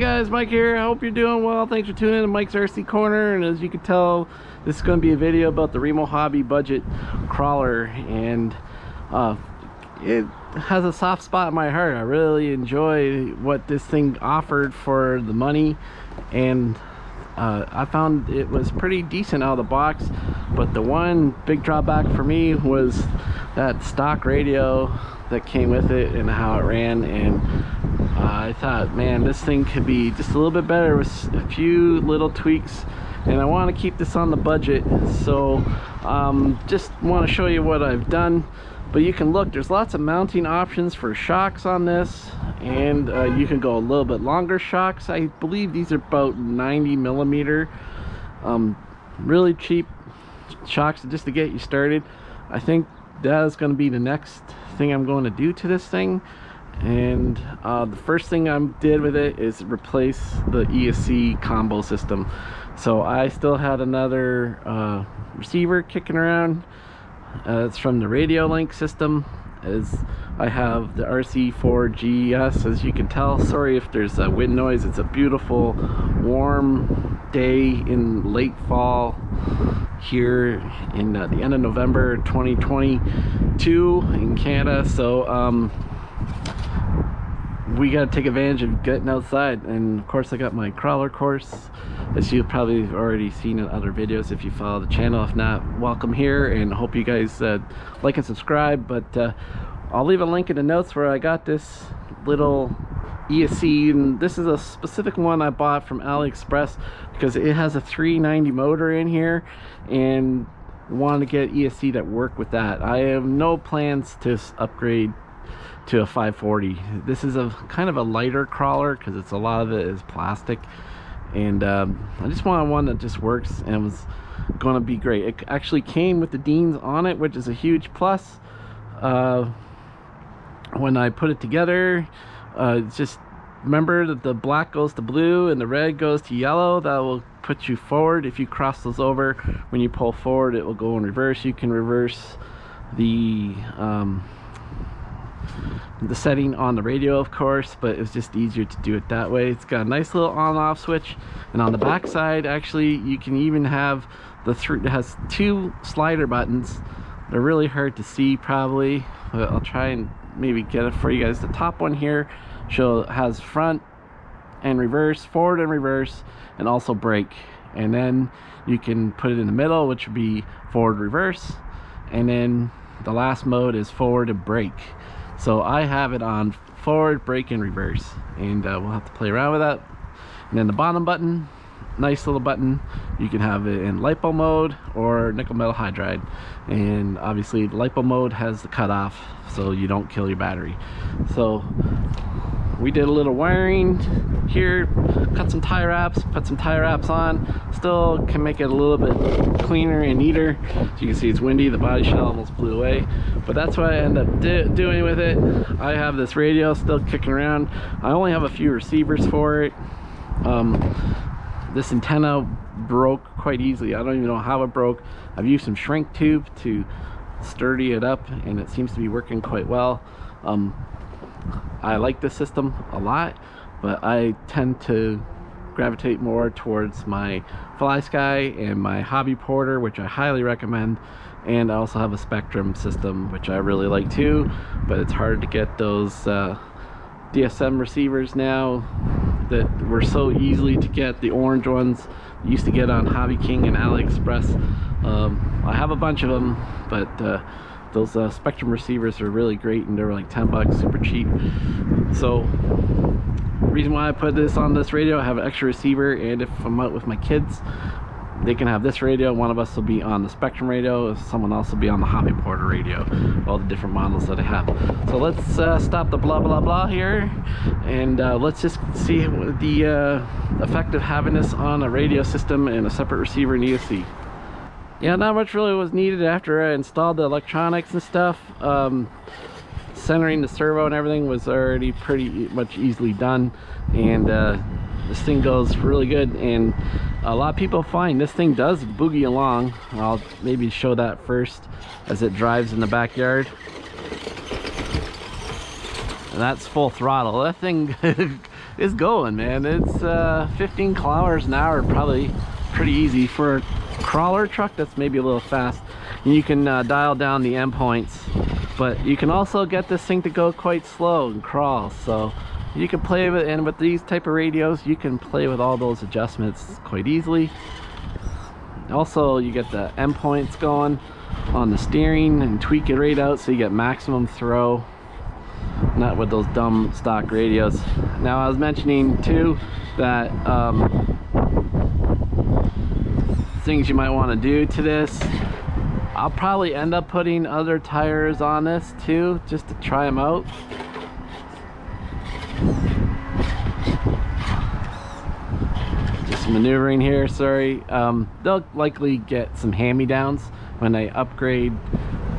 guys, Mike here. I hope you're doing well. Thanks for tuning in to Mike's RC Corner. And as you can tell, this is going to be a video about the Remo Hobby budget crawler, and it has a soft spot in my heart. I really enjoy what this thing offered for the money, and I found it was pretty decent out of the box. But the one big drawback for me was that stock radio that came with it and how it ran, and I thought, man, this thing could be just a little bit better with a few little tweaks, and I want to keep this on the budget. So just want to show you what I've done. But you can look, there's lots of mounting options for shocks on this, and you can go a little bit longer shocks. I believe these are about 90 millimeter, really cheap shocks just to get you started. I think that is going to be the next thing I'm going to do to this thing. And the first thing I did with it is replace the ESC combo system. So I still had another receiver kicking around. It's from the Radio Link system. As I have the RC4GS, as you can tell. Sorry if there's a wind noise. It's a beautiful warm day in late fall here in the end of November 2022 in Canada. So we got to take advantage of getting outside. And of course I got my crawler course, as you've probably already seen in other videos if you follow the channel. If not, welcome here, and hope you guys like and subscribe. But I'll leave a link in the notes where I got this little ESC, and this is a specific one I bought from AliExpress because it has a 390 motor in here, and want to get ESC that work with that. I have no plans to upgrade to a 540. This is a kind of a lighter crawler because it's a lot of it is plastic, and I just wanted one that just works and was going to be great. It actually came with the Deans on it, which is a huge plus. When I put it together, just remember that the black goes to blue and the red goes to yellow. That will put you forward. If you cross those over, when you pull forward, it will go in reverse. You can reverse the setting on the radio, of course, but it's just easier to do it that way. It's got a nice little on-off switch, and on the back side, actually, you can even have it has two slider buttons. They're really hard to see probably, but I'll try and maybe get it for you guys. The top one here has front and reverse, forward and reverse, and also brake. And then you can put it in the middle, which would be forward, reverse, and then the last mode is forward and brake. So I have it on forward, brake, and reverse, and we'll have to play around with that. And then the bottom button, nice little button. You can have it in LiPo mode or nickel metal hydride, and obviously the LiPo mode has the cutoff so you don't kill your battery. So we did a little wiring here, cut some tie wraps, put some tie wraps on. Still can make it a little bit cleaner and neater. So you can see it's windy, the body shell almost blew away, but that's what I end up doing with it. I have this radio still kicking around. I only have a few receivers for it. This antenna broke quite easily. I don't even know how it broke. I've used some shrink tube to sturdy it up, and it seems to be working quite well. I like this system a lot, but I tend to gravitate more towards my Fly Sky and my Hobby Porter, which I highly recommend. And I also have a Spectrum system, which I really like too, but it's hard to get those DSM receivers now that were so easily to get. The orange ones you used to get on Hobby King and AliExpress. I have a bunch of them, but those Spectrum receivers are really great, and they're like 10 bucks, super cheap. So the reason why I put this on this radio, I have an extra receiver, and if I'm out with my kids, they can have this radio. One of us will be on the Spectrum radio, someone else will be on the Hobby Porter radio, all the different models that I have. So let's stop the blah blah blah here, and let's just see the effect of having this on a radio system and a separate receiver in ESC. Yeah, not much really was needed after I installed the electronics and stuff. Centering the servo and everything was already pretty much easily done, and this thing goes really good. And a lot of people find this thing does boogie along. I'll maybe show that first as it drives in the backyard. And that's full throttle. That thing it's going, man. It's 15 kilometers an hour, probably pretty easy for a crawler truck. That's maybe a little fast. And you can dial down the endpoints, but you can also get this thing to go quite slow and crawl. So you can play with, and with these type of radios, you can play with all those adjustments quite easily. Also, you get the endpoints going on the steering and tweak it right out so you get maximum throw. Not with those dumb stock radios. Now, I was mentioning too that things you might want to do to this. I'll probably end up putting other tires on this too, just to try them out. Just maneuvering here, sorry. They'll likely get some hand-me-downs when I upgrade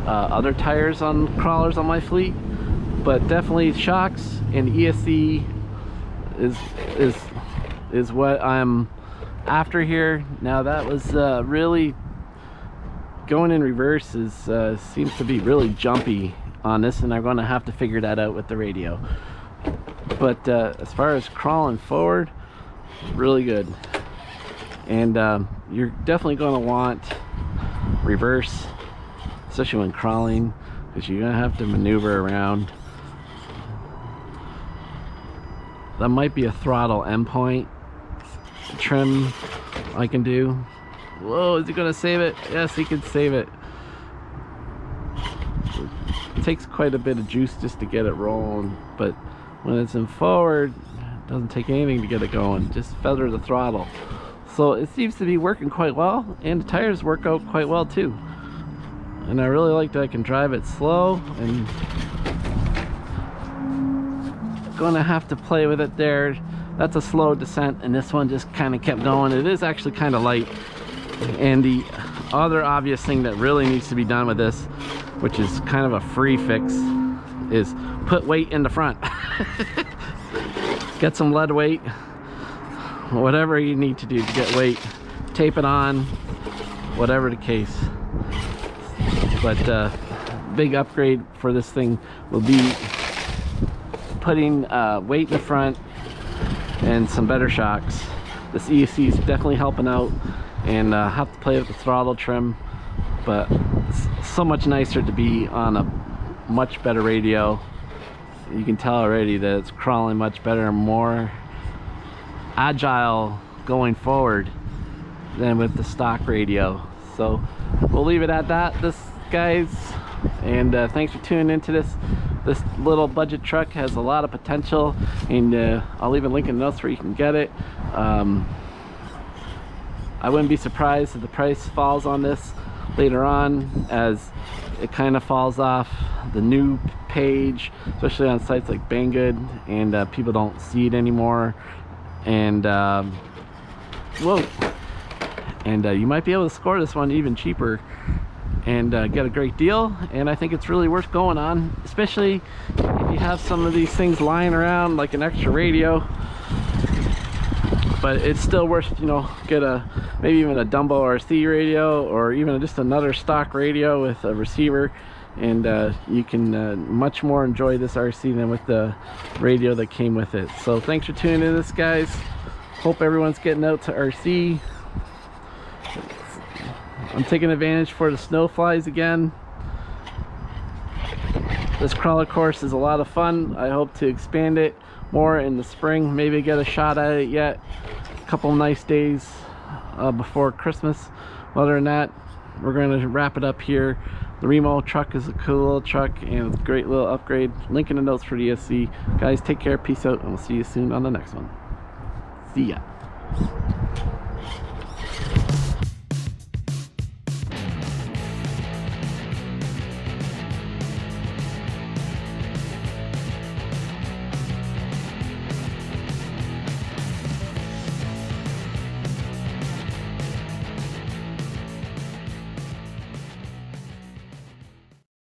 other tires on crawlers on my fleet. But definitely shocks and ESC is what I'm after here. Now, that was really going in reverse is seems to be really jumpy on this, and I'm going to have to figure that out with the radio. But as far as crawling forward, really good. And you're definitely going to want reverse, especially when crawling, because you're going to have to maneuver around. That might be a throttle endpoint trim I can do. Whoa, is he gonna save it? Yes, he can save it. It takes quite a bit of juice just to get it rolling, but when it's in forward, it doesn't take anything to get it going. Just feather the throttle. So it seems to be working quite well, and the tires work out quite well too. And I really like that I can drive it slow, and gonna have to play with it there. That's a slow descent, and this one just kind of kept going. It is actually kind of light. And the other obvious thing that really needs to be done with this, which is kind of a free fix, is put weight in the front. Get some lead weight, whatever you need to do to get weight, tape it on, whatever the case. But big upgrade for this thing will be putting weight in the front and some better shocks. This ESC is definitely helping out, and have to play with the throttle trim, but it's so much nicer to be on a much better radio. You can tell already that it's crawling much better and more agile going forward than with the stock radio. So we'll leave it at that, guys, and thanks for tuning into this. This little budget truck has a lot of potential, and I'll leave a link in the notes where you can get it. I wouldn't be surprised if the price falls on this later on, as it kind of falls off the new page, especially on sites like Banggood, and people don't see it anymore. And whoa, and you might be able to score this one even cheaper and get a great deal. And I think it's really worth going on, especially if you have some of these things lying around like an extra radio. But it's still worth, you know, get maybe even a Dumbo RC radio, or even just another stock radio with a receiver, and you can much more enjoy this RC than with the radio that came with it. So thanks for tuning in this, guys. Hope everyone's getting out to RC. I'm taking advantage for the snow flies again. This crawler course is a lot of fun. I hope to expand it more in the spring, maybe get a shot at it yet. A couple nice days before Christmas. Other than that, we're going to wrap it up here. The Remo truck is a cool little truck, and it's a great little upgrade. Link in the notes for the ESC. Guys, take care, peace out, and we'll see you soon on the next one. See ya.